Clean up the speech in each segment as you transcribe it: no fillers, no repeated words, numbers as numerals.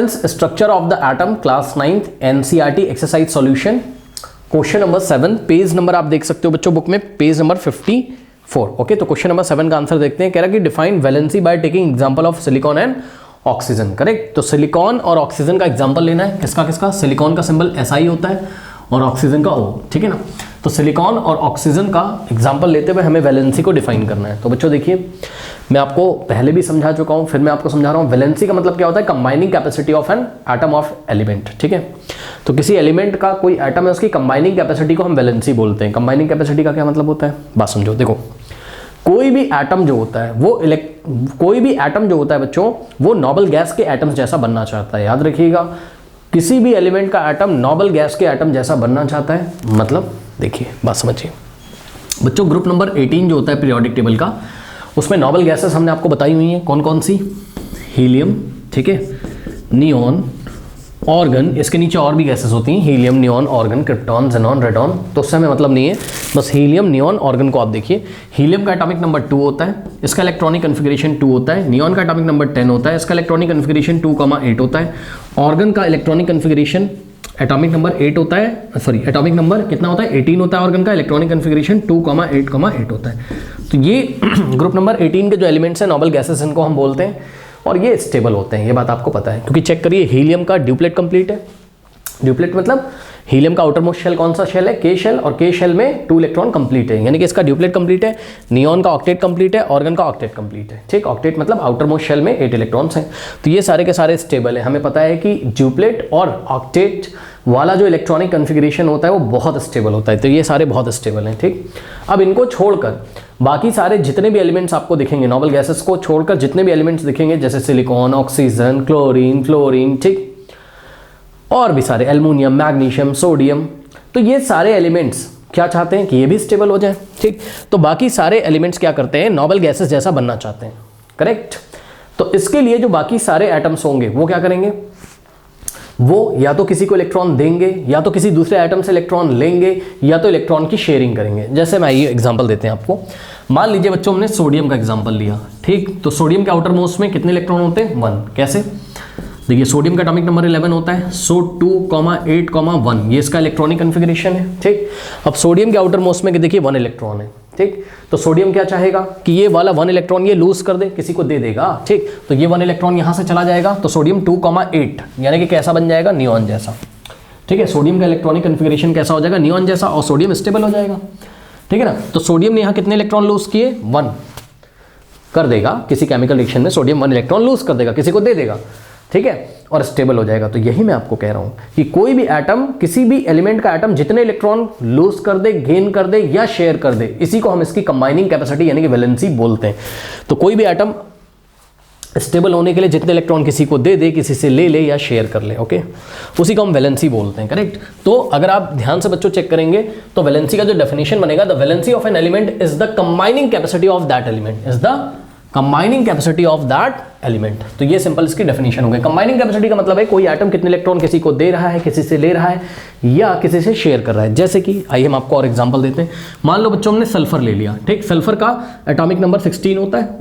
Structure of the atom, class 9th NCERT exercise solution, question number 7, page number आप देख सकते हो बच्चों बुक में, पेज नंबर 54। ओके, तो क्वेश्चन नंबर 7 का आंसर देखते हैं। कह रहा है कि define valency by taking example of silicon and oxygen. Correct, तो सिलिकॉन और ऑक्सीजन का एग्जांपल लेना है। किसका किसका? सिलिकॉन का सिंबल SI होता है और ऑक्सीजन का O, ठीक है ना। तो सिलिकॉन और ऑक्सीजन का एग्जांपल लेते हुए हमें वैलेंसी को डिफाइन करना है। तो बच्चों देखिए, मैं आपको पहले भी समझा चुका हूं, फिर मैं आपको समझा रहा हूं। वैलेंसी का मतलब क्या होता है? Combining capacity of an atom of element, ठीक है। तो किसी एलिमेंट का कोई एटम है, उसकी कंबाइनिंग कैपेसिटी को हम वैलेंसी बोलते हैं। कंबाइनिंग कैपेसिटी का क्या मतलब होता है? बात समझो। देखो, कोई भी एटम जो होता है बच्चों, वो नोबल गैस के एटम्स जैसा बनना चाहता है। याद रखिएगा, किसी भी एलिमेंट का एटम नोबल गैस के एटम जैसा बनना चाहता है। मतलब देखिए, बात समझिए बच्चों, ग्रुप नंबर 18 जो होता है पीरियोडिक टेबल का, उसमें नोबल गैसेस हमने आपको बताई हुई हैं। कौन कौन सी? हीलियम, ठीक है, नियॉन, ऑर्गन, इसके नीचे और भी गैसेस होती हैं, helium, neon, organ, krypton, xenon, radon. तो उससे हमें मतलब नहीं है, बस हीलियम, नियॉन, ऑर्गन को आप देखिए। हीलियम का एटॉमिक नंबर 2 होता है, इसका इलेक्ट्रॉनिक कन्फिगरेशन 2 होता है। नियॉन का एटॉमिक नंबर 10 होता है, इसका इलेक्ट्रॉनिक कन्फिगरेशन 2,8 होता है। ऑर्गन का इलेक्ट्रॉनिक कन्फिगरेशन एटॉमिक नंबर 8 होता है, सॉरी एटॉमिक नंबर कितना होता है? 18 होता है। ऑर्गन का इलेक्ट्रॉनिक कन्फिगरेशन 2,8,8 होता है। तो ये ग्रुप नंबर 18 के जो एलिमेंट्स हैं नोबल गैसेस, इनको हम बोलते हैं, और ये स्टेबल होते हैं। ये बात आपको पता है, क्योंकि चेक करिए, हीलियम का ड्यूप्लेट कंप्लीट है। ड्यूप्लेट मतलब हीलियम का आउटर मोस्ट शेल कौन सा शेल है? K शेल, और K शेल में 2 इलेक्ट्रॉन कंप्लीट है, यानी कि इसका ड्यूप्लेट कंप्लीट है। नियॉन का ऑक्टेट कंप्लीट है, ऑर्गन का ऑक्टेट कंप्लीट है, ठीक। ऑक्टेट मतलब आउटर मोस्ट शेल में 8 इलेक्ट्रॉन्स हैं। तो ये सारे के सारे स्टेबल है। हमें पता है कि ड्यूप्लेट और ऑक्टेट वाला जो इलेक्ट्रॉनिक कन्फिगरेशन होता है वो बहुत स्टेबल होता है। तो ये सारे बहुत स्टेबल हैं, ठीक। अब इनको छोड़कर बाकी सारे जितने भी एलिमेंट्स आपको दिखेंगे, नोबल गैसेस को छोड़कर जितने भी एलिमेंट्स दिखेंगे, जैसे सिलिकॉन, ऑक्सीजन, क्लोरीन, फ्लोरीन, ठीक, और भी सारे, एल्युमिनियम, मैग्नीशियम, सोडियम, तो ये सारे एलिमेंट्स क्या चाहते हैं? कि ये भी स्टेबल हो जाए, ठीक। तो बाकी सारे एलिमेंट्स क्या करते हैं? नोबल गैसेस जैसा बनना चाहते हैं, करेक्ट। तो इसके लिए जो बाकी सारे एटम्स होंगे वो क्या करेंगे? वो या तो किसी को इलेक्ट्रॉन देंगे, या तो किसी दूसरे एटम से इलेक्ट्रॉन लेंगे, या तो इलेक्ट्रॉन की शेयरिंग करेंगे। जैसे मैं ये एग्जांपल देते हैं आपको। मान लीजिए बच्चों, हमने सोडियम का एग्जांपल लिया, ठीक। तो सोडियम के आउटर मोस्ट में कितने इलेक्ट्रॉन होते हैं? 1। कैसे? देखिए, सोडियम का एटॉमिक नंबर 11 होता है, सो 2,8,1 ये इसका इलेक्ट्रॉनिक कन्फिगरेशन है, ठीक। अब सोडियम के आउटर मोस्ट में देखिए 1 इलेक्ट्रॉन है, ठीक। तो सोडियम क्या चाहेगा? कि ये वाला 1 इलेक्ट्रॉन ये लूज कर दे, किसी को दे देगा, ठीक। तो ये 1 इलेक्ट्रॉन यहाँ से चला जाएगा, तो सोडियम 2,8 यानी कि कैसा बन जाएगा? नियॉन जैसा, ठीक है। सोडियम का इलेक्ट्रॉनिक कन्फिगरेशन कैसा हो जाएगा? नियॉन जैसा, और सोडियम स्टेबल हो जाएगा, ठीक है ना। तो सोडियम ने यहाँ कितने इलेक्ट्रॉन लूज किए? 1 कर देगा। किसी केमिकल रिएक्शन में सोडियम 1 इलेक्ट्रॉन लूज कर देगा, किसी को दे देगा, ठीक है, और स्टेबल हो जाएगा। तो यही मैं आपको कह रहा हूं कि कोई भी एटम, किसी भी एलिमेंट का एटम जितने इलेक्ट्रॉन लूज कर दे, गेन कर दे या शेयर कर दे, इसी को हम इसकी कंबाइनिंग कैपेसिटी यानी कि वैलेंसी बोलते हैं। तो कोई भी एटम स्टेबल होने के लिए जितने इलेक्ट्रॉन किसी को दे दे, किसी से ले ले या शेयर कर ले, ओके, उसी को हम वैलेंसी बोलते हैं, करेक्ट। तो अगर आप ध्यान से बच्चों चेक करेंगे तो वैलेंसी का जो डेफिनेशन बनेगा, the valency of an element is the combining capacity of that element, is the combining capacity of that element. तो ये सिंपल इसकी डेफिनेशन हो गई। कंबाइनिंग कैपेसिटी का मतलब है कोई एटम कितने इलेक्ट्रॉन किसी को दे रहा है, किसी से ले रहा है, या किसी से शेयर कर रहा है। जैसे कि आइए हम आपको और एग्जांपल देते हैं। मान लो बच्चों, हमने सल्फर ले लिया, ठीक। सल्फर का एटॉमिक नंबर 16 होता है,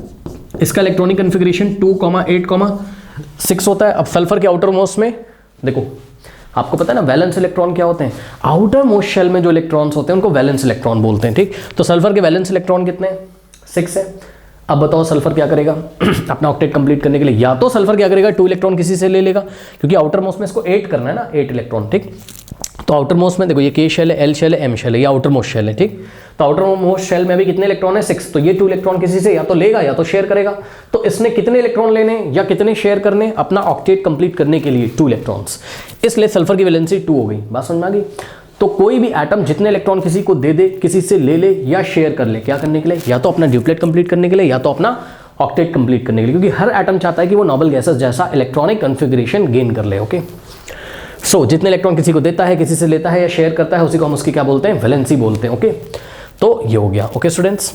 इसका इलेक्ट्रॉनिक कन्फिगरेशन 2,8,6 होता है। अब सल्फर के आउटर मोस्ट में देखो, आपको पता है ना वैलेंस इलेक्ट्रॉन क्या होते हैं? आउटर मोस्ट शेल में जो इलेक्ट्रॉन्स होते हैं उनको वैलेंस इलेक्ट्रॉन बोलते हैं, ठीक। तो सल्फर के वैलेंस इलेक्ट्रॉन कितने हैं? 6 है। अब बताओ सल्फर क्या करेगा अपना ऑक्टेट कंप्लीट करने के लिए? या तो सल्फर क्या करेगा? 2 इलेक्ट्रॉन किसी से ले लेगा, क्योंकि आउटर मोस्ट में इसको 8 करना है ना, 8 इलेक्ट्रॉन, ठीक। तो आउटर मोस्ट में देखो, ये K शेल है, L शेल है, M शेल है, ये आउटर मोस्ट शेल है, ठीक। तो आउटर मोस्ट शेल में भी कितने इलेक्ट्रॉन है? 6। तो ये 2 इलेक्ट्रॉन किसी से या तो लेगा या तो शेयर करेगा। तो इसने कितने इलेक्ट्रॉन लेने या कितने शेयर करने अपना ऑक्टेट कंप्लीट करने के लिए? 2 इलेक्ट्रॉन्स। इसलिए सल्फर की वैलेंसी 2 हो गई। बात समझ में आ गई? तो कोई भी एटम जितने इलेक्ट्रॉन किसी को दे दे, किसी से ले ले या शेयर कर ले, क्या करने के लिए? या तो अपना ड्यूप्लेट कंप्लीट करने के लिए, या तो अपना ऑक्टेट कंप्लीट करने के लिए, क्योंकि हर एटम चाहता है कि वो नोबल गैसेस जैसा इलेक्ट्रॉनिक कन्फिगरेशन गेन कर ले, ओके। सो जितने इलेक्ट्रॉन किसी को देता है, किसी से लेता है या शेयर करता है, उसी को हम उसकी क्या बोलते हैं? वैलेंसी बोलते हैं, ओके। तो ये हो गया, ओके स्टूडेंट्स।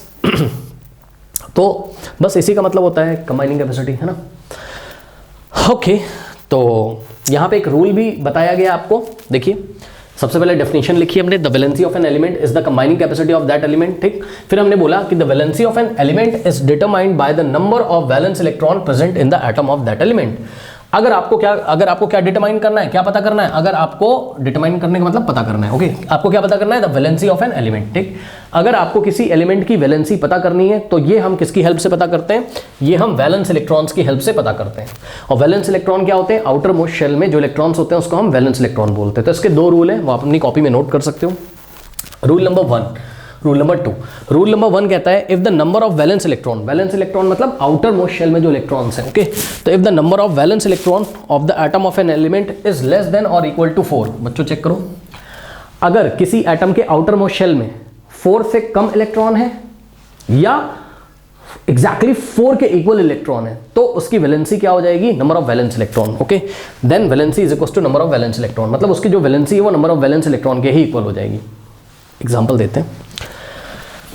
तो बस इसी का मतलब होता है कंबाइनिंग कैपेसिटी, है ना, ओके। तो यहाँ पे एक रूल भी बताया गया आपको, देखिए सबसे पहले डेफिनेशन लिखी हमने, the valency of an element is the combining capacity of that element, ठीक। फिर हमने बोला कि the valency of an element is determined by the number of valence electron present in the atom of that element. अगर आपको क्या determine करना है, क्या पता करना है, अगर आपको डिटरमाइन करने का मतलब पता करना है, ओके, आपको क्या पता करना है, the valency of an element, ठीक। अगर आपको किसी एलिमेंट की वैलेंसी पता करनी है तो ये हम किसकी हेल्प से पता करते हैं, ये हम वैलेंस इलेक्ट्रॉन्स की हेल्प से पता करते हैं। और वैलेंस इलेक्ट्रॉन क्या होते हैं, आउटर मोस्ट शेल में जो इलेक्ट्रॉन्स होते हैं उसको हम वैलेंस इलेक्ट्रॉन बोलते हैं। तो इसके 2 रूल हैं, वो आप अपनी कॉपी में नोट कर सकते हो। Rule number 1, rule number 2। Rule number 1 कहता है if the number of valence electron मतलब आउटर मोस्ट शेल में जो इलेक्ट्रॉन्स हैं, ओके, तो if the number of valence electron of the atom of an element is less than और equal to 4। बच्चों check करो, अगर किसी एटम के आउटर मोस्ट शेल में 4 से कम इलेक्ट्रॉन है या एग्जैक्टली 4 के इक्वल इलेक्ट्रॉन है तो उसकी वैलेंसी क्या हो जाएगी, number of valence electron, okay. Then valency is equal to number of valence electron, मतलब उसकी जो वैलेंसी है वो नंबर ऑफ वैलेंस इलेक्ट्रॉन के ही इक्वल हो जाएगी। एग्जांपल देते हैं,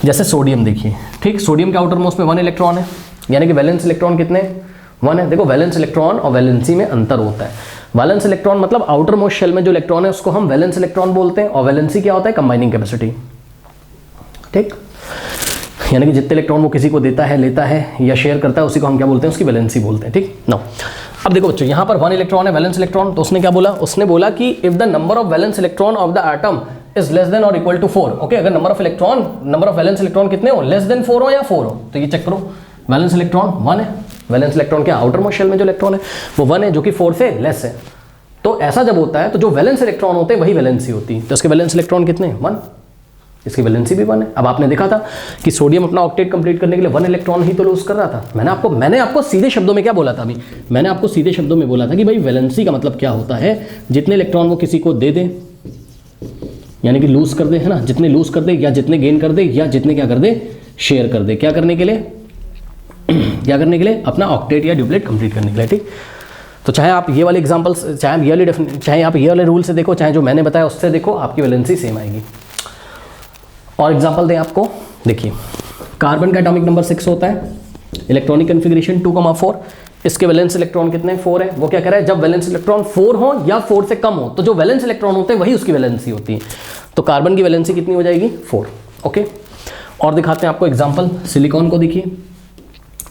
जैसे सोडियम देखिए, ठीक, सोडियम के आउटर मोस्ट में 1 इलेक्ट्रॉन है, यानी कि वैलेंस इलेक्ट्रॉन कितने, 1 है। देखो वैलेंस इलेक्ट्रॉन और वैलेंसी में अंतर होता है। वैलेंस इलेक्ट्रॉन मतलब आउटर मोस्ट शेल में जो इलेक्ट्रॉन है उसको हम वैलेंस इलेक्ट्रॉन बोलते हैं, और वैलेंसी क्या होता है, कंबाइनिंग कैपेसिटी, ठीक, यानी कि जितने इलेक्ट्रॉन वो किसी को देता है, लेता है या शेयर करता है उसी को हम क्या बोलते हैं, उसकी वैलेंसी बोलते हैं, ठीक। नाउ अब देखो बच्चों, यहाँ पर 1 इलेक्ट्रॉन है वैलेंस इलेक्ट्रॉन, तो उसने क्या बोला, उसने बोला कि if the number of valence electron of the atom is less than और इक्वल टू 4, ओके, अगर नंबर ऑफ वैलेंस इलेक्ट्रॉन कितने हो, लेस देन 4 हो या 4 हो, तो ये चेक करो, वैलेंस इलेक्ट्रॉन 1 है, वैलेंस इलेक्ट्रॉन क्या, आउटर मोस्ट शेल में जो इलेक्ट्रॉन है वो 1 है, जो कि 4 से लेस है। तो ऐसा जब होता है तो जो वैलेंस इलेक्ट्रॉन होते हैं वही वैलेंसी होती है, तो इसके वैलेंस इलेक्ट्रॉन कितने, 1, इसकी वैलेंसी भी 1 है। अब आपने देखा था कि सोडियम अपना ऑक्टेट कंप्लीट करने के लिए 1 इलेक्ट्रॉन ही तो लूज कर रहा था। मैंने आपको सीधे शब्दों में क्या बोला था, अभी मैंने आपको सीधे शब्दों में बोला था कि भाई वैलेंसी का मतलब क्या होता है, जितने इलेक्ट्रॉन वो किसी को दे दे, यानी कि लूज कर दे, है ना, जितने लूज कर दे या जितने गेन कर दे या जितने क्या कर दे, शेयर कर दे, क्या करने के लिए अपना ऑक्टेट या ड्यूप्लेट कंप्लीट करने के लिए, ठीक। तो चाहे आप ये वाले एग्जांपल्स, चाहे आप ये वाले रूल से देखो, चाहे जो मैंने बताया उससे देखो, आपकी वैलेंसी सेम आएगी। और एग्जांपल दें आपको, देखिए कार्बन का एटॉमिक नंबर 6 होता है, इलेक्ट्रॉनिक कन्फिग्रेशन 2,4, इसके वैलेंस इलेक्ट्रॉन कितने, 4 है। वो क्या कह रहा है, जब वैलेंस इलेक्ट्रॉन 4 हो या 4 से कम हो तो जो वैलेंस इलेक्ट्रॉन होते हैं वही उसकी वैलेंसी होती है। तो कार्बन की वैलेंसी कितनी हो जाएगी, 4, ओके। और दिखाते हैं आपको एग्जांपल, सिलिकॉन को देखिए,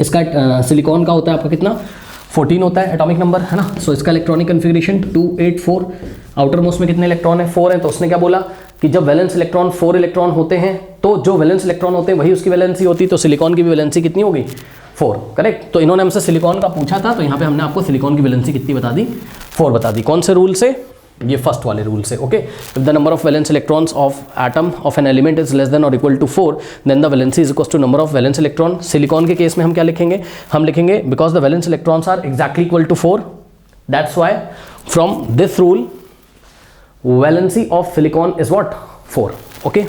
इसका सिलिकॉन का होता है आपका कितना, 14 होता है एटॉमिक नंबर, है ना। सो इसका इलेक्ट्रॉनिक कन्फिग्रेशन 284, आउटर मोस्ट में कितने इलेक्ट्रॉन है, 4 है। तो उसने क्या बोला कि जब वैलेंस इलेक्ट्रॉन 4 इलेक्ट्रॉन होते हैं तो जो वैलेंस इलेक्ट्रॉन होते हैं वही उसकी वैलेंसी होती है। तो सिलिकॉन की भी वैलेंसी कितनी होगी, 4, करेक्ट। तो इन्होंने हमसे सिलिकॉन का पूछा था, तो यहाँ पे हमने आपको सिलिकॉन की वैलेंसी कितनी बता दी, 4 बता दी। कौन से रूल से, ये फर्स्ट वाले रूल से, okay. If the number of valence electrons of atom of an element is less than और equal to 4 then the valency is equal to number of valence electron. Silicon के case में हम क्या लिखेंगे, हम लिखेंगे because the valence electrons are exactly equal to 4, that's why from this rule valency of silicon is what, 4, okay.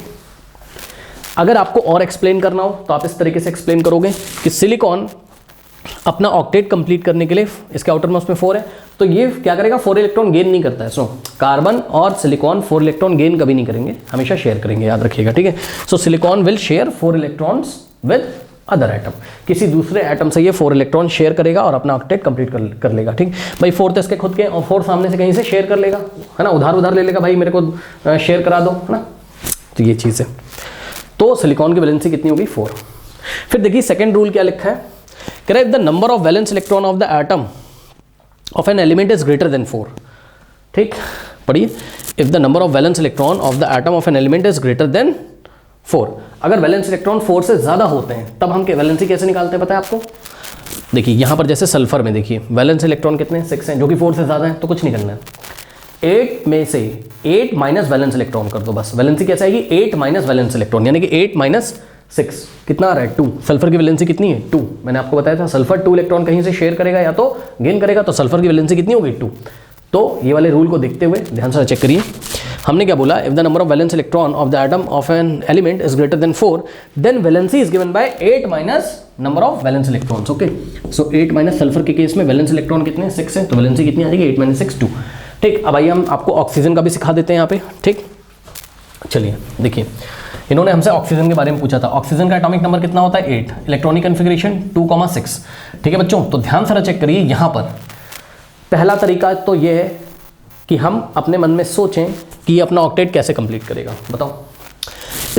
अगर आपको और एक्सप्लेन करना हो तो आप इस तरीके से एक्सप्लेन करोगे कि सिलिकॉन अपना ऑक्टेट कंप्लीट करने के लिए, इसके आउटर मोस्ट में 4 है, तो ये क्या करेगा, 4 इलेक्ट्रॉन गेन नहीं करता है। सो कार्बन और सिलिकॉन 4 इलेक्ट्रॉन गेन कभी नहीं करेंगे, हमेशा शेयर करेंगे, याद रखिएगा, ठीक है। So silicon will share 4 electrons with other atom, किसी दूसरे एटम से ये 4 इलेक्ट्रॉन शेयर करेगा और अपना ऑक्टेट कंप्लीट कर लेगा, ठीक। भाई 4 तो इसके खुद के और 4 सामने से कहीं से शेयर कर लेगा, है ना, उधार ले लेगा, भाई मेरे को शेयर करा दो, है ना। तो ये चीज़ है। तो सिलिकॉन की वैलेंसी कितनी होगी, 4। फिर देखिए सेकंड रूल क्या लिखा है, कह रहा है the number of valence electron of the atom of an element is greater than 4, ठीक। पढ़िए, if the number of valence electron of the atom of an element is greater than 4, अगर valence electron 4 से ज़्यादा होते हैं तब हम valency कैसे निकालते हैं, पता है आपको। देखिए यहाँ पर जैसे सल्फर में देखिए वैलेंस इलेक्ट्रॉन कितने, 6 हैं, जो कि 4 से ज़्यादा है, तो कुछ नहीं करना है, 8 में से 8 माइनस वैलेंस इलेक्ट्रॉन कर दो बस। वैलेंसी कैसे आएगी, 8 माइनस वैलेंस इलेक्ट्रॉन, यानी कि 8 माइनस 6 कितना आ रहा है, 2। सल्फर की वैलेंसी कितनी है, 2। मैंने आपको बताया था सल्फर 2 इलेक्ट्रॉन कहीं से शेयर करेगा या तो गेन करेगा, तो सल्फर की वैलेंसी कितनी होगी, 2। तो ये वाले रूल को देखते हुए ध्यान से चेक करिए, हमने क्या बोला, if the number of valence electron of the atom of an element is greater than 4 then valency is given by 8 minus number of valence electrons, okay. So 8 minus sulphur के केस में valence electron कितने, 6 है, तो valency कितनी आ जाएगी, 8 minus 6, 2, ठीक। अब आइए हम आपको ऑक्सीजन का भी सिखा देते हैं यहाँ पे, ठीक। चलिए देखिए, इन्होंने हमसे ऑक्सीजन के बारे में पूछा था, ऑक्सीजन का एटॉमिक नंबर कितना होता है, 8, इलेक्ट्रॉनिक कन्फिग्रेशन 2,6, ठीक है बच्चों। तो ध्यान से चेक करिए, यहाँ पर पहला तरीका तो ये है कि हम अपने मन में सोचें कि ये अपना ऑक्टेट कैसे कंप्लीट करेगा, बताओ।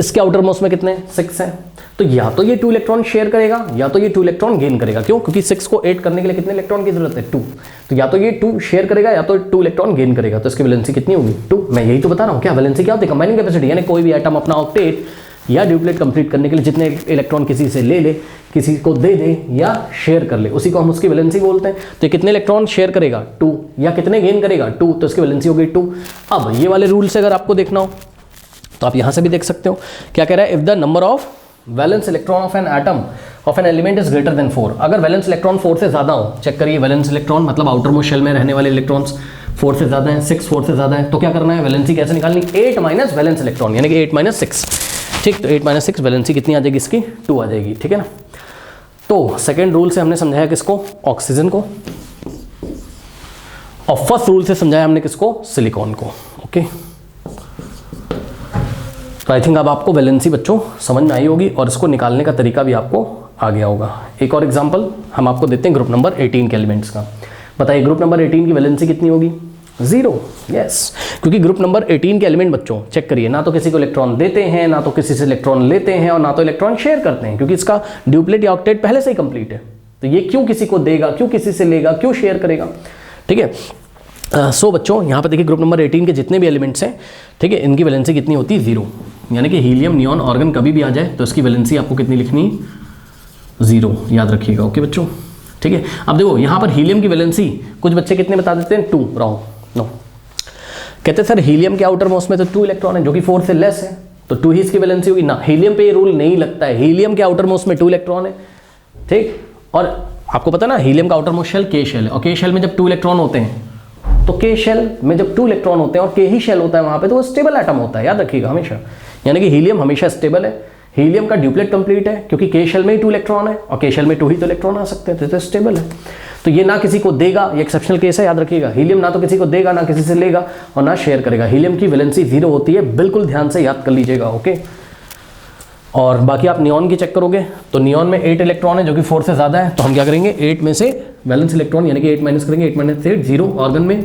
इसके आउटर मोस्ट में कितने, 6 हैं, तो या तो ये 2 इलेक्ट्रॉन शेयर करेगा या तो ये 2 इलेक्ट्रॉन गेन करेगा। क्यों? क्योंकि 6 को 8 करने के लिए कितने इलेक्ट्रॉन की जरूरत है? 2। तो या तो ये 2 शेयर करेगा या तो 2 इलेक्ट्रॉन गेन करेगा। तो इसकी वैलेंसी कितनी होगी? 2। मैं यही तो बता रहा हूँ। क्या वैलेंसी क्या होती है? कंबाइनिंग कैपेसिटी, यानी कोई भी एटम अपना ऑक्टेट या ड्यूप्लेट कंप्लीट करने के लिए जितने इलेक्ट्रॉन किसी से ले ले, किसी को दे दे या शेयर कर ले, उसी को हम उसकी वैलेंसी बोलते हैं। तो कितने इलेक्ट्रॉन शेयर करेगा? 2। या कितने गेन करेगा? 2। तो इसकी वैलेंसी हो गई 2। अब ये वाले रूल से अगर आपको देखना हो तो आप यहां से भी देख सकते हो। क्या कह रहा है? If the number of valence electron of an atom of an element is greater than 4, अगर वैलेंस इलेक्ट्रॉन 4 से ज्यादा हो, चेक करिए वैलेंस इलेक्ट्रॉन मतलब आउटर मोस्ट शेल में रहने वाले इलेक्ट्रॉन्स 4 से ज्यादा है, 6 4 से ज्यादा है, तो क्या करना है? वैलेंसी कैसे निकालनी? 8 माइनस वैलेंस इलेक्ट्रॉन, यानी कि 8 माइनस 6। ठीक, तो 8 माइनस 6 वैलेंसी कितनी आ जाएगी इसकी? 2 आ जाएगी। ठीक है ना। तो सेकेंड रूल से हमने समझाया किसको? ऑक्सीजन को। और फर्स्ट रूल से समझाया हमने किसको? सिलिकॉन को। ओके, तो आई थिंक अब आपको वैलेंसी बच्चों समझ में आई होगी और इसको निकालने का तरीका भी आपको आ गया होगा। एक और एग्जांपल हम आपको देते हैं ग्रुप नंबर 18 के एलिमेंट्स का। बताइए ग्रुप नंबर 18 की वैलेंसी कितनी होगी? 0। यस, क्योंकि ग्रुप नंबर 18 के एलिमेंट बच्चों चेक करिए, ना तो किसी को इलेक्ट्रॉन देते हैं, ना तो किसी से इलेक्ट्रॉन लेते हैं, और ना तो इलेक्ट्रॉन शेयर करते हैं, क्योंकि इसका ड्यूप्लेट या ऑक्टेट पहले से ही कंप्लीट है। तो ये क्यों किसी को देगा, क्यों किसी से लेगा, क्यों शेयर करेगा? ठीक है। सो बच्चों यहाँ पर देखिए ग्रुप नंबर 18 के जितने भी एलिमेंट्स हैं, ठीक है, इनकी वैलेंसी कितनी होती है? 0। यानी कि हीलियम, नियॉन, ऑर्गन कभी भी आ जाए तो इसकी वैलेंसी आपको कितनी लिखनी? 0। याद रखिएगा। ओके बच्चों, ठीक है। अब देखो यहाँ पर हीलियम की वैलेंसी कुछ बच्चे कितने बता देते हैं? 2। रॉन्ग। नो, कहते हैं सर हीलियम के आउटर मोस्ट में तो 2 इलेक्ट्रॉन है, जो कि 4 से लेस है, तो 2 ही इसकी वैलेंसी होगी ना। हीलियम पे ये रूल नहीं लगता है। हीलियम के आउटर मोस्ट में 2 इलेक्ट्रॉन है, ठीक। और आपको पता है ना हीलियम का आउटर मोस्ट शेल के शेल है, और के शेल में जब 2 इलेक्ट्रॉन होते हैं, तो के शेल में जब 2 इलेक्ट्रॉन होते हैं और के ही शेल होता है वहां पे, तो वो स्टेबल एटम होता है। याद रखिएगा हमेशा, यानी कि हीलियम हमेशा स्टेबल है। हीलियम का ड्यूप्लेट कंप्लीट है क्योंकि के शेल में ही 2 इलेक्ट्रॉन है और के शेल में 2 ही तो इलेक्ट्रॉन आ सकते हैं, तो स्टेबल है। तो ये ना किसी को देगा, ये एक्सेप्शनल केस है, याद रखिएगा। हीलियम ना तो किसी को देगा, ना किसी से लेगा और ना शेयर करेगा। हीलियम की वैलेंसी 0 होती है, बिल्कुल ध्यान से याद कर लीजिएगा। ओके, और बाकी आप नियॉन की चेक करोगे तो नियॉन में 8 इलेक्ट्रॉन है, जो कि 4 से ज़्यादा है, तो हम क्या करेंगे? 8 में से वैलेंस इलेक्ट्रॉन यानी कि 8 माइनस करेंगे। 8 माइनस 8 0। ऑर्गन में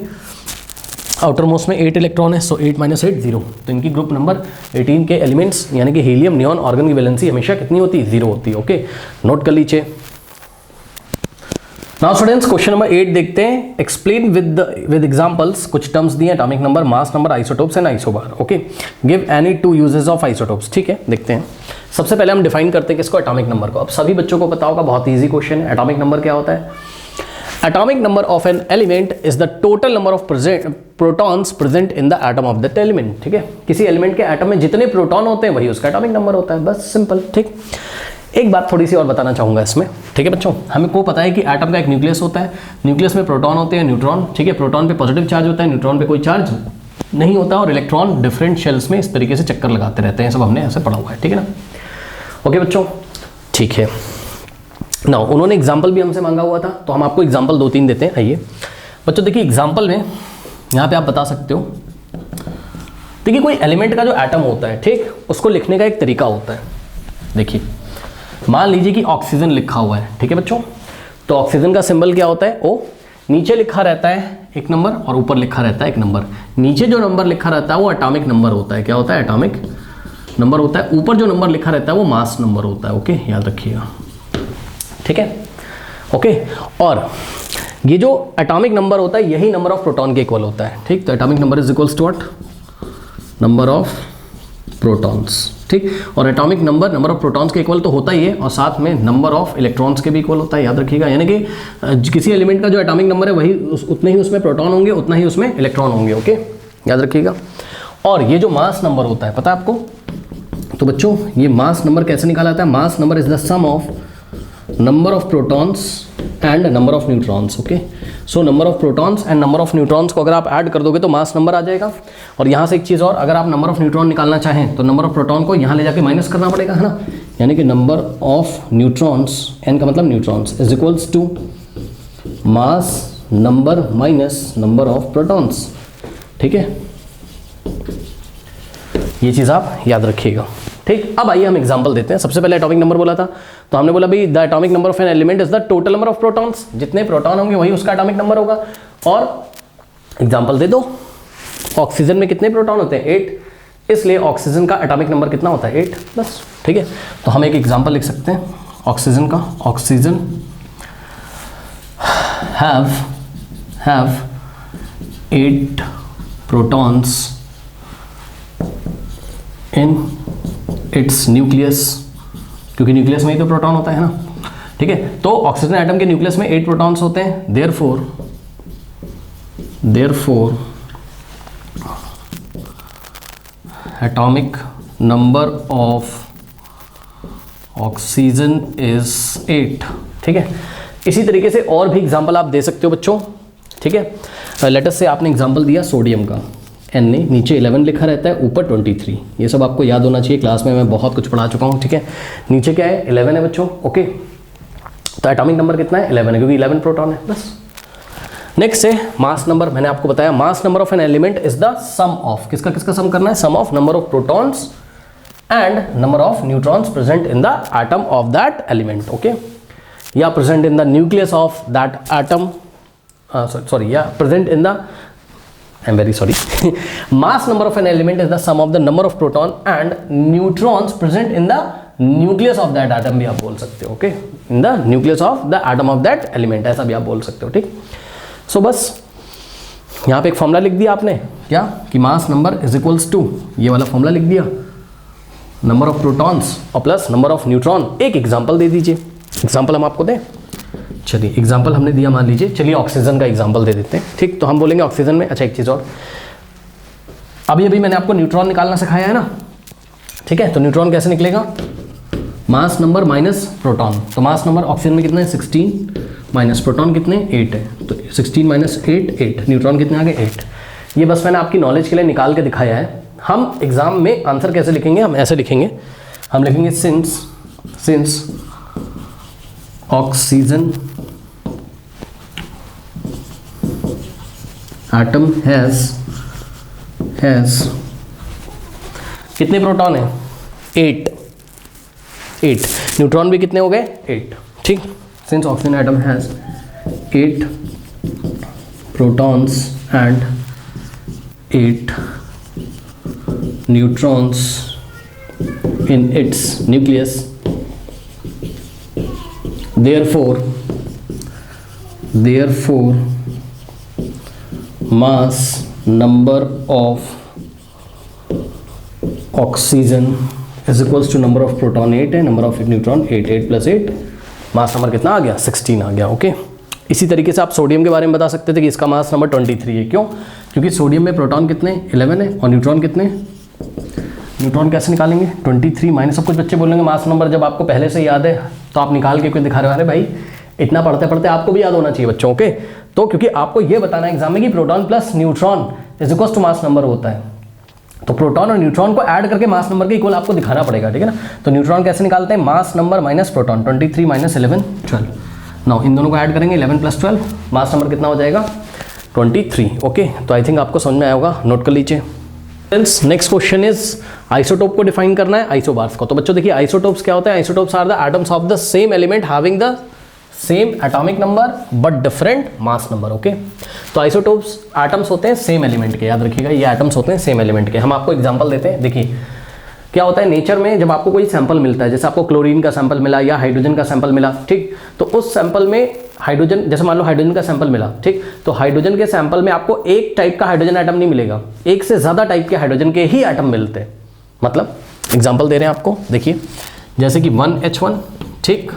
आउटर मोस्ट में 8 इलेक्ट्रॉन है, सो 8 माइनस 8 0। तो इनकी ग्रुप नंबर 18 के एलिमेंट्स यानी कि हीलियम, नियॉन, ऑर्गन की वैलेंसी हमेशा कितनी होती है? 0 होती है। ओके, नोट कर लीजिए। नाउ स्टूडेंट्स क्वेश्चन नंबर 8 देखते हैं। एक्सप्लेन विद एग्जांपल्स कुछ टर्म्स दिए, atomic number, mass number, isotopes and isobar. Okay, give any 2 uses of isotopes. ठीक है, देखते हैं। सबसे पहले हम डिफाइन करते हैं किसको? एटॉमिक नंबर को। अब सभी बच्चों को पता होगा, बहुत ईजी क्वेश्चन है। एटॉमिक नंबर क्या होता है? Atomic number of an element is the total number of protons present in the atom of that element. ठीक है, किसी एलिमेंट के एटम में जितने प्रोटॉन होते हैं वही उसका एटॉमिक नंबर होता है, बस सिंपल। ठीक, एक बात थोड़ी सी और बताना चाहूंगा इसमें। ठीक है बच्चों, हमें को पता है कि एटम का एक न्यूक्लियस होता है, न्यूक्लियस में प्रोटॉन होते हैं, न्यूट्रॉन। ठीक है, प्रोटॉन पे पॉजिटिव चार्ज होता है, न्यूट्रॉन पे कोई चार्ज नहीं होता, और इलेक्ट्रॉन डिफरेंट शेल्स में इस तरीके से चक्कर लगाते रहते हैं। सब हमने ऐसे पढ़ा हुआ है। ठीक है ना। ओके बच्चों, ठीक है ना। उन्होंने एग्जाम्पल भी हमसे मांगा हुआ था, तो हम आपको एग्जाम्पल 2-3 देते हैं। आइए बच्चों, देखिए एग्जाम्पल में यहाँ पे आप बता सकते हो। देखिए कोई एलिमेंट का जो एटम होता है, ठीक, उसको लिखने का एक तरीका होता है। देखिए मान लीजिए कि ऑक्सीजन लिखा हुआ है। ठीक है बच्चों, तो ऑक्सीजन का सिंबल क्या होता है? O। नीचे लिखा रहता है 1 नंबर और ऊपर लिखा रहता है 1 नंबर। नीचे जो नंबर लिखा रहता है वो एटॉमिक नंबर होता है। क्या होता है? एटॉमिक नंबर होता है। ऊपर जो नंबर लिखा रहता है वो मास नंबर होता है। ओके, याद रखिएगा। ठीक है, ओके। और ये जो एटॉमिक नंबर होता है यही नंबर ऑफ प्रोटॉन के इक्वल होता है। ठीक, तो atomic number is equals to what? Number of protons. ठीक, और atomic number number of protons के इक्वल तो होता ही है, और साथ में नंबर ऑफ इलेक्ट्रॉन्स के भी इक्वल होता है। याद रखिएगा, यानी कि किसी एलिमेंट का जो एटॉमिक नंबर है वही उतने ही उसमें प्रोटॉन होंगे, उतना ही उसमें इलेक्ट्रॉन होंगे। ओके, याद रखिएगा। और ये जो मास नंबर होता है, पता है आपको? तो बच्चों ये मास नंबर कैसे निकाला जाता है? Mass number is the sum of number of protons and number of neutrons. Okay, so number of protons and number of neutrons को अगर आप ऐड कर दोगे तो मास नंबर आ जाएगा। और यहाँ से एक चीज़ और, अगर आप नंबर ऑफ न्यूट्रॉन निकालना चाहें तो नंबर ऑफ प्रोटॉन को यहाँ ले जाके माइनस करना पड़ेगा, है ना। यानी कि नंबर ऑफ न्यूट्रॉन्स, एन का मतलब neutrons, is equals to mass number minus number of protons. ठीक है, ये चीज़ आप याद रखिएगा। ठीक, अब आइए हम एग्जांपल देते हैं। सबसे पहले एटॉमिक नंबर बोला था, तो हमने बोला भाई the atomic number of an element is the total number of protons. जितने प्रोटॉन होंगे वही उसका एटॉमिक नंबर होगा। और एग्जांपल दे दो, ऑक्सीजन में कितने प्रोटॉन होते हैं? 8, इसलिए ऑक्सीजन का एटॉमिक नंबर कितना होता है? 8, बस। ठीक है। तो हम एक एग्जांपल लिख सकते हैं ऑक्सीजन का, oxygen have 8 protons in its nucleus, क्योंकि न्यूक्लियस में ही तो प्रोटॉन होता है ना, ठीक है। तो ऑक्सीजन एटम के न्यूक्लियस में 8 प्रोटॉन्स होते हैं, therefore atomic number of oxygen is 8, ठीक है। इसी तरीके से और भी एग्जांपल आप दे सकते हो बच्चों, ठीक है। लेट अस से आपने एग्जांपल दिया सोडियम का, एन ए, नीचे 11 लिखा रहता है, ऊपर 23, ये सब आपको याद होना चाहिए, क्लास में मैं बहुत कुछ पढ़ा चुका हूँ, ठीक है। नीचे क्या है, 11 है बच्चों, ओके। तो एटॉमिक नंबर कितना है, 11 है, क्योंकि 11 प्रोटॉन है, बस। नेक्स्ट है मास नंबर, मैंने आपको बताया mass number of an element is the sum of, किसका किसका सम करना है, sum of number of protons and number of neutrons present in the atom of that element, okay, या present in the nucleus of that atom, sorry, yeah, present in the, I'm very sorry, mass number of an element is the sum of the number of proton and neutrons present in the nucleus of that atom, भी आप बोल सकते हो, okay, in the nucleus of the atom of that element, ऐसा भी आप बोल सकते हो, ठीक। सो बस यहाँ पे एक फॉर्मूला लिख दिया आपने, क्या कि mass number is equals to, ये वाला फॉर्मूला लिख दिया, नंबर ऑफ प्रोटॉन्स और प्लस नंबर ऑफ न्यूट्रॉन। एक एग्जाम्पल दे दीजिए, एग्जाम्पल हम आपको दें, चलिए एग्जाम्पल हमने दिया, मान लीजिए, चलिए ऑक्सीजन का एग्जाम्पल दे देते हैं, ठीक। तो हम बोलेंगे ऑक्सीजन में, अच्छा एक चीज़ और, अभी मैंने आपको न्यूट्रॉन निकालना सिखाया है ना, ठीक है। तो न्यूट्रॉन कैसे निकलेगा, मास नंबर माइनस प्रोटॉन, तो मास नंबर ऑक्सीजन में कितना है 16, माइनस प्रोटॉन कितने 8 है, तो 16 माइनस 8, न्यूट्रॉन कितने आ गए 8। ये बस मैंने आपकी नॉलेज के लिए निकाल के दिखाया है। हम एग्जाम में आंसर कैसे लिखेंगे, हम ऐसे लिखेंगे, हम लिखेंगे सिंस ऑक्सीजन एटम हैज कितने प्रोटॉन है 8, न्यूट्रॉन भी कितने हो गए 8, ठीक। Since oxygen atom has 8 protons and 8 neutrons in its nucleus, therefore mass number of oxygen is equals to number of proton 8 है, number of neutron 8 plus 8, mass number कितना आ गया 16 आ गया, ओके। इसी तरीके से आप सोडियम के बारे में बता सकते थे कि इसका मास नंबर 23 है, क्यों, क्योंकि सोडियम में प्रोटॉन कितने 11 है और न्यूट्रॉन कितने, न्यूट्रॉन कैसे निकालेंगे 23 माइनस, सब कुछ बच्चे बोलेंगे मास नंबर जब आपको पहले से याद है तो आप निकाल के क्यों दिखा रहे हो, अरे भाई इतना पढ़ते पढ़ते आपको भी याद होना चाहिए बच्चों, ओके। तो क्योंकि आपको ये बताना है एग्जाम में कि proton plus neutron is equal to mass number होता है, तो प्रोटॉन और न्यूट्रॉन को ऐड करके मास नंबर के इक्वल आपको दिखाना पड़ेगा, ठीक है ना। तो न्यूट्रॉन कैसे निकालते हैं, मास number minus proton, 23 minus 11 12, now in दोनों को ऐड करेंगे 11 प्लस 12, मास नंबर कितना हो जाएगा 23, ओके। तो आई थिंक आपको समझ में आया होगा, नोट कर लीजिए। नेक्स्ट क्वेश्चन इज आइसोटोप को डिफाइन करना है, आइसोबार्स को। तो बच्चों देखिए आइसोटोप्स क्या होता है, isotopes are the atoms of the same element having the same atomic number but different mass number, okay. तो आइसोटोप्स एटम्स होते हैं सेम एलिमेंट के, याद रखिएगा ये एटम्स होते हैं सेम एलिमेंट के। हम आपको एग्जांपल देते हैं, देखिए क्या होता है नेचर में, जब आपको कोई सैंपल मिलता है, जैसे आपको क्लोरीन का सैंपल मिला या हाइड्रोजन का सैंपल मिला, ठीक, तो उस सैंपल में हाइड्रोजन, जैसे मान लो हाइड्रोजन का सैंपल मिला, ठीक, तो हाइड्रोजन के सैंपल में आपको एक टाइप का हाइड्रोजन एटम नहीं मिलेगा, एक से ज़्यादा टाइप के हाइड्रोजन के ही एटम मिलते हैं। मतलब एग्जाम्पल दे रहे हैं आपको, देखिए जैसे कि 1H1, ठीक,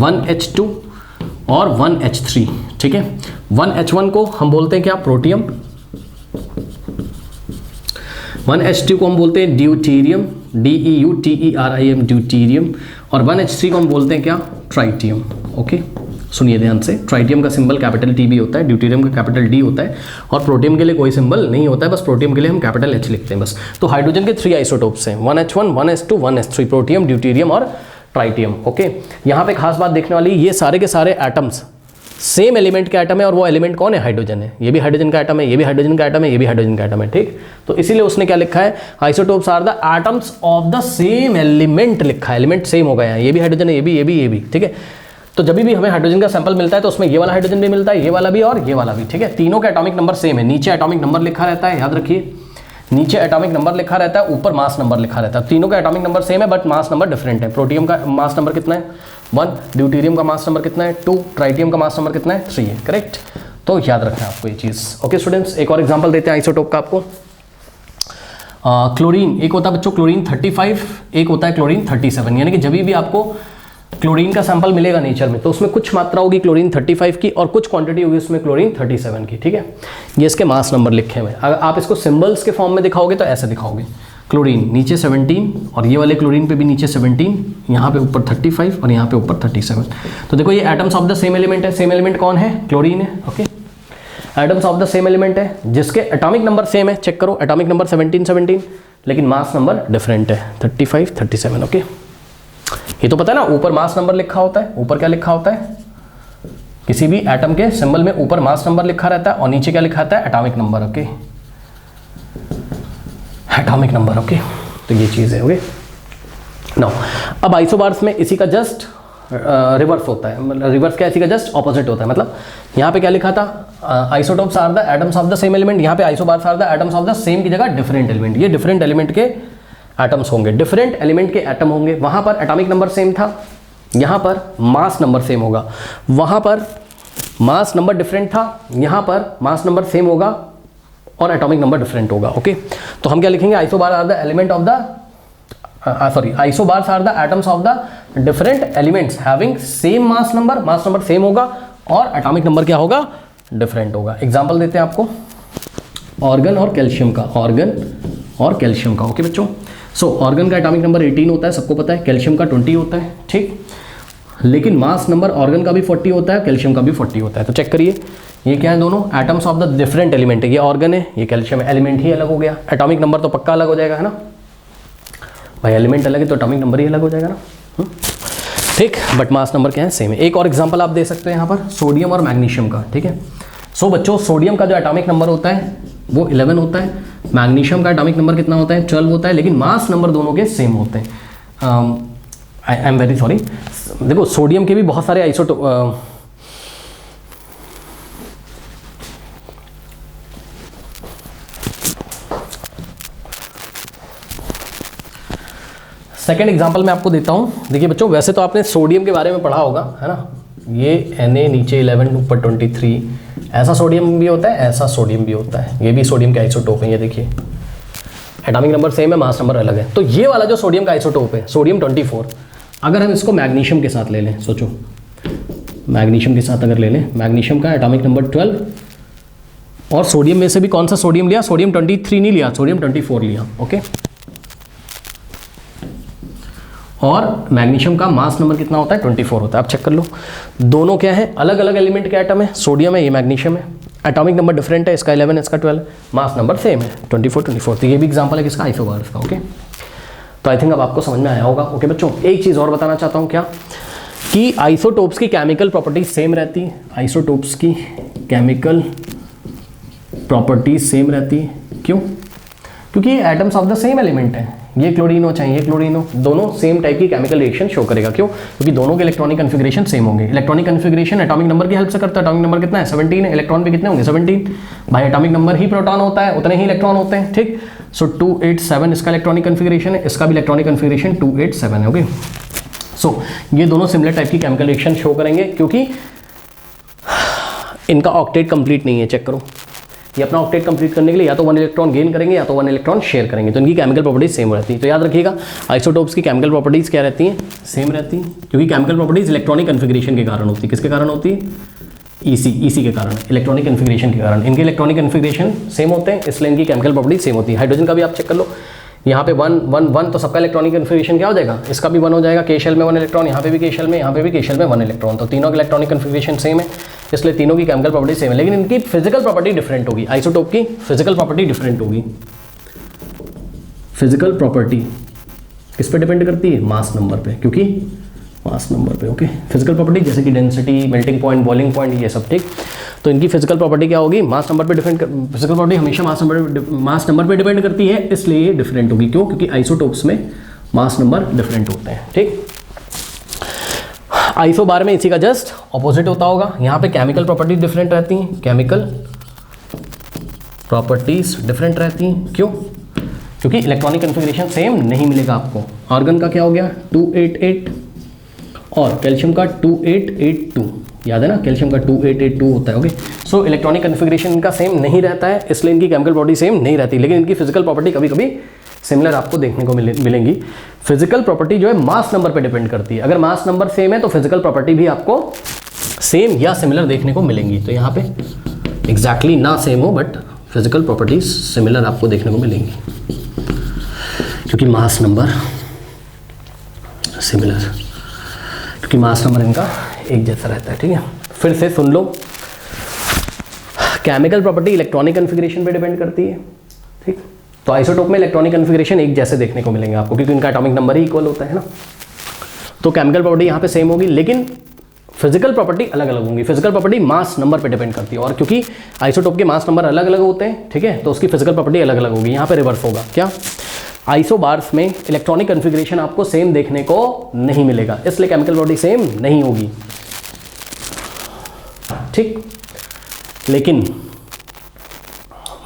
1H2 और 1H3, ठीक है। 1H1 को हम बोलते हैं क्या, प्रोटियम, 1H2 को हम बोलते हैं ड्यूटीरियम, DEUTERIUM, ड्यूटीरियम, और 1H3 को हम बोलते हैं क्या, ट्राइटियम, ओके। सुनिए ध्यान से, ट्राइटियम का सिंबल कैपिटल T भी होता है, ड्यूटीरियम का कैपिटल D होता है, और प्रोटियम के लिए कोई सिंबल नहीं होता है, बस प्रोटियम के लिए हम कैपिटल H लिखते हैं बस। तो हाइड्रोजन के 3 आइसोटोप्स हैं, 1H1, 1H2, 1H3, protium, deuterium और ट्राइटियम, ओके। यहाँ पे खास बात देखने वाली, ये सारे के सारे एटम्स सेम एलिमेंट के एटम है, और वो एलिमेंट कौन है, हाइड्रोजन है। ये भी हाइड्रोजन का एटम है, ये भी हाइड्रोजन का एटम है, ये भी हाइड्रोजन का एटम है, ठीक। तो इसीलिए उसने क्या लिखा है, isotopes are the atoms of the same element लिखा है, एलिमेंट सेम हो गए हैं, ये भी हाइड्रोजन है, ये भी, ठीक है। तो जब भी हमें हाइड्रोजन का सैंपल मिलता है तो उसमें ये वाला हाइड्रोजन भी मिलता है, ये वाला भी और ये वाला भी, ठीक है। तीनों का एटॉमिक नंबर सेम है, नीचे एटॉमिक नंबर लिखा रहता है, याद रखिए, नीचे एटॉमिक नंबर लिखा रहता है, ऊपर मास नंबर लिखा रहता है। तीनों का एटॉमिक नंबर सेम है बट मास नंबर डिफरेंट है। प्रोटियम का मास नंबर कितना है 1, ड्यूटेरियम का मास नंबर कितना है 2, ट्राइटियम का मास नंबर कितना है 3 है। करेक्ट, तो याद रखना है आपको ये चीज़। ओके स्टूडेंट्स, एक और एग्जाम्पल देते हैं आइसोटोप का आपको। क्लोरीन, एक होता है बच्चों क्लोरीन 35, एक होता है क्लोरीन 37। यानी कि जब भी आपको क्लोरीन का सैंपल मिलेगा नेचर में तो उसमें कुछ मात्रा होगी क्लोरीन 35 की और कुछ क्वांटिटी होगी उसमें क्लोरीन 37 की। ठीक है, ये इसके मास नंबर लिखे हुए हैं। अगर आप इसको सिंबल्स के फॉर्म में दिखाओगे तो ऐसे दिखाओगे, क्लोरीन नीचे 17 और ये वाले क्लोरीन पे भी नीचे 17, यहाँ पे ऊपर 35 और यहाँ पे ऊपर 37। तो देखो ये atoms of the same element है। सेम एलिमेंट कौन है? क्लोरीन है। Okay, atoms of the same element है जिसके एटॉमिक नंबर सेम है। चेक करो, एटॉमिक नंबर 17 लेकिन मास नंबर डिफरेंट है 35 37। ओके, ये तो पता है ना, ऊपर मास नंबर लिखा होता है, ऊपर क्या लिखा होता है, किसी भी एटम के सिंबल में ऊपर मास नंबर लिखा रहता है और नीचे क्या लिखा रहता है, atomic number. Okay, atomic number. Okay, तो ये चीज़ है। ओके, नाउ अब आइसोबार्स में इसी का जस्ट रिवर्स होता है। मतलब रिवर्स क्या, इसी का जस्ट ऑपोजिट होता है। मतलब यहाँ पे क्या लिखा था, isotopes are the atoms of the same element, यहाँ पे isobars are the atoms of the same की जगह डिफरेंट एलिमेंट। ये डिफरेंट एलिमेंट के एटम्स होंगे, डिफरेंट एलिमेंट के एटम होंगे। वहाँ पर एटॉमिक नंबर सेम था, यहाँ पर मास नंबर सेम होगा। वहाँ पर मास नंबर डिफरेंट था, यहाँ पर मास नंबर सेम होगा और एटॉमिक नंबर डिफरेंट होगा। ओके, तो हम क्या लिखेंगे, isobar are the element of the isobars are the atoms of the different elements having same mass number same होगा और एटॉमिक नंबर क्या होगा, डिफरेंट होगा। एग्जांपल देते हैं आपको ऑर्गन और कैल्शियम का, ऑर्गन और कैल्शियम का। ओके बच्चों, सो ऑर्गन का एटॉमिक नंबर 18 होता है, सबको पता है। कैल्शियम का 20 होता है, ठीक, लेकिन मास नंबर ऑर्गन का भी 40 होता है, कैल्शियम का भी 40 होता है। तो चेक करिए, ये क्या है, दोनों atoms of the different element है। ये ऑर्गन है, ये कैल्शियम है, एलिमेंट ही अलग हो गया, एटॉमिक नंबर तो पक्का अलग हो जाएगा, है ना भाई, एलिमेंट अलग है तो एटॉमिक नंबर ही अलग हो जाएगा ना। ठीक, बट मास नंबर क्या है, सेम है। एक और एग्जांपल आप दे सकते हैं यहाँ पर सोडियम और मैग्नीशियम का। ठीक है, सो बच्चों सोडियम का जो एटॉमिक नंबर होता है वो 11 होता है, मैग्नीशियम का एटॉमिक नंबर कितना होता है, 12 होता है, लेकिन मास नंबर दोनों के सेम होते हैं। आई एम वेरी सॉरी, देखो सोडियम के भी बहुत सारे आइसोटोप, सेकेंड एग्जाम्पल मैं आपको देता हूँ। देखिए बच्चों, वैसे तो आपने सोडियम के बारे में पढ़ा होगा, है ना, ये Na नीचे 11 ऊपर 23, ऐसा सोडियम भी होता है, ऐसा सोडियम भी होता है, ये भी सोडियम के आइसोटोप है। ये देखिए एटॉमिक नंबर सेम है, मास नंबर अलग है। तो ये वाला जो सोडियम का आइसोटोप है, सोडियम 24, अगर हम इसको मैग्नीशियम के साथ ले लें, सोचो मैग्नीशियम के साथ अगर ले लें, मैग्नीशियम का एटॉमिक नंबर 12 और सोडियम में से भी कौन सा सोडियम लिया, सोडियम 23 नहीं लिया, सोडियम 24 लिया। ओके, और मैग्नीशियम का मास नंबर कितना होता है, 24 होता है। आप चेक कर लो, दोनों क्या है, अलग अलग एलिमेंट के एटम है, सोडियम है, ये मैग्नीशियम है, एटॉमिक नंबर डिफरेंट है, इसका 11 इसका 12, मास नंबर सेम है 24। तो ये भी एग्जांपल है किसका, आइसोबार्स का। ओके, तो आई थिंक अब आपको समझ में आया होगा। ओके बच्चों, एक चीज़ और बताना चाहता हूँ, क्या कि आइसोटोप्स की केमिकल प्रॉपर्टीज सेम रहती है, आइसोटोप्स की केमिकल प्रॉपर्टीज सेम रहती है। क्यों? क्योंकि ये atoms of the same element है, ये क्लोरीन हो चाहे ये क्लोरीन हो, दोनों सेम टाइप की केमिकल रिएक्शन शो करेगा। क्यों? क्योंकि दोनों के इलेक्ट्रॉनिक कन्फिग्रेशन सेम होंगे। इलेक्ट्रॉनिक कन्फिग्रेशन एटॉमिक नंबर की हेल्प से करता है। एटॉमिक नंबर कितना है, 17 है, इलेक्ट्रॉन भी कितने होंगे, 17। भाई एटॉमिक नंबर ही प्रोटॉन होता है, उतने ही इलेक्ट्रॉन होते हैं। ठीक, सो 287 इसका इलेक्ट्रॉनिक कन्फिग्रेशन है, इसका भी इलेक्ट्रॉनिक कन्फिग्रेशन 287 है। ओके, सो ये दोनों सिमिलर टाइप की केमिकल रिएक्शन शो करेंगे क्योंकि इनका ऑक्टेट कंप्लीट नहीं है। चेक करो, ये अपना ऑक्टेट कंप्लीट करने के लिए या तो 1 इलेक्ट्रॉन गेन करेंगे या तो 1 इलेक्ट्रॉन शेयर करेंगे, तो इनकी केमिकल प्रॉपर्टीज सेम रहती है। तो याद रखिएगा, आइसोटोप्स की केमिकल प्रॉपर्टीज क्या रहती हैं, सेम रहती हैं, क्योंकि केमिकल प्रॉपर्टीज इलेक्ट्रॉनिक कन्फिग्रेशन के कारण होती है। किसके कारण होती है, ईसी के कारण, इलेक्ट्रॉनिक कन्फिग्रेशन के कारण। इनके इलेक्ट्रॉनिक कन्फिग्रेशन सेम होते हैं, इसलिए इनकी केमिकल प्रॉपर्टीज सेम होती है। हाइड्रोजन का भी आप चेक कर लो, यहाँ पे 1 1 1, तो सबका इलेक्ट्रॉनिक कन्फिग्रेशन क्या हो जाएगा, इसका भी 1 हो जाएगा, के शेल में 1 इलेक्ट्रॉन, यहाँ पे भी के शेल में, यहाँ पे भी के शेल में 1 इलेक्ट्रॉन, तो तीनों के इलेक्ट्रॉनिक कन्फिग्रेशन सेम है, इसलिए तीनों की केमिकल प्रॉपर्टी सेम है, लेकिन इनकी फिजिकल प्रॉपर्टी डिफरेंट होगी। आइसोटोप की फिजिकल प्रॉपर्टी डिफरेंट होगी। फिजिकल प्रॉपर्टी किस पे डिपेंड करती है, मास नंबर पे, क्योंकि मास नंबर पे। ओके, फिजिकल प्रॉपर्टी जैसे कि density, melting point, boiling point, ये सब। ठीक, तो इनकी फिजिकल प्रॉपर्टी क्या होगी, मास नंबर पे डिपेंड। फिजिकल प्रॉपर्टी हमेशा मास नंबर पे डिपेंड करती है, इसलिए ये डिफरेंट होगी। क्यों? क्योंकि आइसोटोप्स में मास नंबर डिफरेंट होते हैं। ठीक, आइसोबार में इसी का जस्ट ऑपोजिट होता होगा। यहाँ पे केमिकल प्रॉपर्टीज डिफरेंट रहती हैं, केमिकल प्रॉपर्टीज डिफरेंट रहती हैं। क्यों? क्योंकि इलेक्ट्रॉनिक कन्फिग्रेशन सेम नहीं मिलेगा आपको। आर्गन का क्या हो गया 288 और कैल्शियम का 2882, याद है ना, कैल्शियम का 2882 होता है। ओके, सो इलेक्ट्रॉनिक कन्फिग्रेशन इनका सेम नहीं रहता है, इसलिए इनकी केमिकल बॉडी सेम नहीं रहती, लेकिन इनकी फिजिकल प्रॉपर्टी कभी कभी सिमिलर आपको देखने को मिलेंगी। फिजिकल प्रॉपर्टी जो है मास नंबर पे डिपेंड करती है। अगर मास नंबर सेम है तो फिजिकल प्रॉपर्टी भी आपको सेम या सिमिलर देखने को मिलेंगी। तो यहाँ पे एग्जैक्टली ना सेम हो बट फिजिकल प्रॉपर्टीज सिमिलर आपको देखने को मिलेंगी, क्योंकि मास नंबर सिमिलर, क्योंकि मास नंबर इनका एक जैसा रहता है। ठीक है, फिर से सुन लो, केमिकल प्रॉपर्टी इलेक्ट्रॉनिक कन्फिग्रेशन पे डिपेंड करती है। ठीक, तो आइसोटोप में इलेक्ट्रॉनिक कन्फिग्रेशन एक जैसे देखने को मिलेंगे आपको, क्योंकि इनका एटॉमिक नंबर ही इक्वल होता है ना। तो केमिकल प्रॉपर्टी यहाँ पे सेम होगी, लेकिन फिजिकल प्रॉपर्टी अलग अलग होंगी। फिजिकल प्रॉपर्टी मास नंबर पे डिपेंड करती है, और क्योंकि आइसोटोप के मास नंबर अलग अलग होते हैं, ठीक है, तो उसकी फिजिकल प्रॉपर्टी अलग अलग होगी। यहाँ पे रिवर्स होगा क्या, आइसोबार्स में इलेक्ट्रॉनिक कन्फिग्रेशन आपको सेम देखने को नहीं मिलेगा, इसलिए केमिकल बॉडी सेम नहीं होगी। ठीक, लेकिन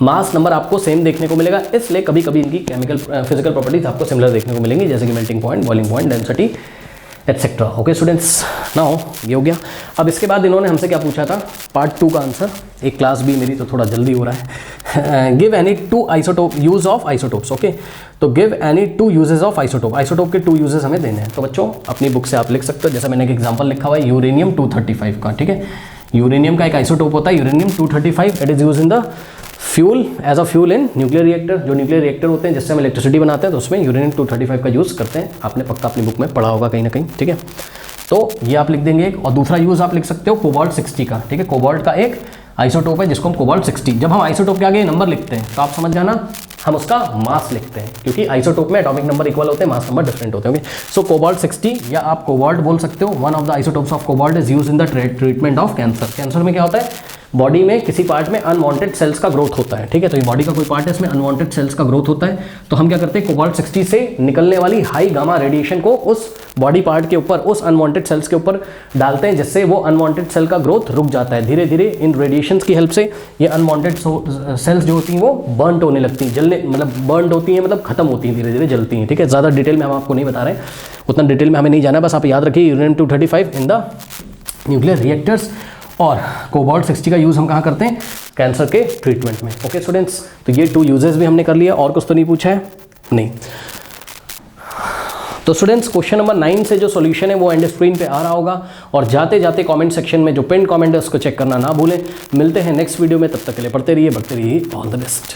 मास नंबर आपको सेम देखने को मिलेगा, इसलिए कभी कभी इनकी केमिकल फिजिकल प्रॉपर्टीज आपको सिमिलर देखने को मिलेंगी, जैसे कि melting point, boiling point, density etcetera. Okay students, now ये हो गया। अब इसके बाद इन्होंने हमसे क्या पूछा था, पार्ट 2 का आंसर। एक क्लास भी मेरी तो थोड़ा जल्दी हो रहा है। Give any 2 isotope use of isotopes. Okay, तो give any 2 uses of isotope. Isotope के 2 यूजेस हमें देने हैं। तो बच्चों अपनी बुक से आप लिख सकते हो, जैसे मैंने एक एग्जाम्पल लिखा हुआ है यूरेनियम 235 का। ठीक है, यूरेनियम का एक आइसोटोप होता है uranium 235, it is use in the fuel as a fuel in nuclear reactor. जो न्यूक्लियर रिएक्टर होते हैं जिससे हम इलेक्ट्रिसिटी बनाते हैं, तो उसमें यूरेनियम 235 का यूज़ करते हैं। आपने पक्का अपनी बुक में पढ़ा होगा कहीं ना कहीं। ठीक है, तो ये आप लिख देंगे एक, और दूसरा यूज़ आप लिख सकते हो कोबाल्ट 60 का। ठीक है, कोबाल्ट का एक आइसोटोप है जिसको हम कोबाल्ट 60, जब हम आइसोटोप के आगे नंबर लिखते हैं तो आप समझ जाना हम उसका मास लिखते हैं, क्योंकि आइसोटोप में एटॉमिक नंबर इक्वल होते हैं, मास नंबर डिफरेंट होते हैं। सो कोबाल्ट 60, या आप कोबाल्ट बोल सकते हो। One of the isotopes of cobalt is use in the treatment of cancer. Cancer में क्या होता है, बॉडी में किसी पार्ट में अनवांटेड सेल्स का ग्रोथ होता है। ठीक है, तो ये बॉडी का कोई पार्ट है, इसमें अनवांटेड सेल्स का ग्रोथ होता है, तो हम क्या करते हैं, कोबाल्ट 60 से निकलने वाली हाई गामा रेडिएशन को उस बॉडी पार्ट के ऊपर, उस अनवांटेड सेल्स के ऊपर डालते हैं, जिससे वो अनवांटेड सेल का ग्रोथ रुक जाता है। धीरे धीरे इन रेडिएशंस की हेल्प से ये अनवांटेड सेल्स जो होती हैं वो बर्न होने लगती हैं, जलने, मतलब बर्न होती हैं, मतलब खत्म होती हैं, धीरे धीरे जलती हैं। ठीक है, ज़्यादा डिटेल में हम आपको नहीं बता रहे, उतना डिटेल में हमें नहीं जाना, बस आप याद रखिए uranium 235 in the nuclear reactors, और कोबाल्ट 60 का यूज़ हम कहाँ करते हैं, कैंसर के ट्रीटमेंट में। ओके स्टूडेंट्स, तो ये 2 यूजेस भी हमने कर लिया, और कुछ तो नहीं पूछा है, नहीं। तो स्टूडेंट्स क्वेश्चन नंबर 9 से जो सॉल्यूशन है वो एंड स्क्रीन पे आ रहा होगा, और जाते जाते कमेंट सेक्शन में जो पिन कमेंट है उसको चेक करना ना भूलें। मिलते हैं नेक्स्ट वीडियो में, तब तक के लिए पढ़ते रहिए, बढ़ते रहिए, ऑल द बेस्ट।